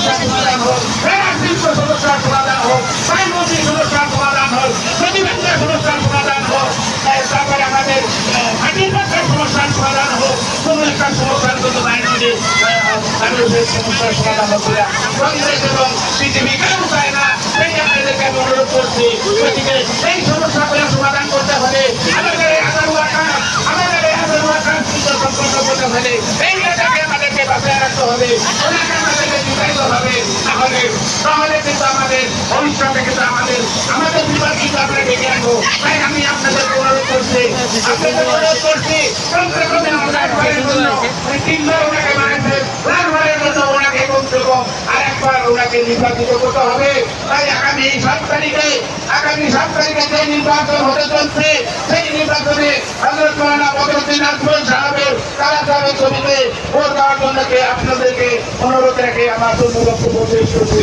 সমস্যার সমাধান হোক, রাজনীতি সমস্যার সমাধান হোক, আইনমন্ত্রী সমস্যার সমাধান হোক, প্রতিবন্ধের সমস্যার সমাধান হোক, তারপরে আমাদের হাতির বাচ্চার সমস্যার সমাধান হোক, কোনো একটা সমস্যার জন্য আইনজীবী মানুষের সমস্যার সমাধান হচ্ছে না। কংগ্রেস এবং বিজেপি কেউ চায় না। এই আপনাদেরকে আমি অনুরোধ করছি, গতিকে এই সমস্যাগুলো সমাধান করতে হলে আমাদের সম্পন্ন করতে হলে এই নেতাকে আমাদেরকে বাঁচিয়ে রাখতে হবে, ওনাকে আমাদেরকে জিতাইতে হবে, তাহলে কিন্তু আমাদের ভবিষ্যতে কিন্তু আমাদের বিভাগ কিন্তু আমরা ডেকে আনবো। তাই আমি আপনাদেরকে অনুরোধ করছি, তিনবার ওনাকে মানেছে, লালবারের জন্য ওনাকে কমছে কম আর একবার ওনাকে নির্বাচিত করতে হবে। তাই আগামী 7 তারিখে যে নির্বাচন হতে চলছে, সেই নির্বাচনে হযরত মাওলানা বদরুদ্দীন আজমল সাহেবের কালাচারের ছবিতে ভোট দেওয়ার জন্য আপনাদেরকে অনুরোধ রেখে আমার বক্তব্য শেষ করছি।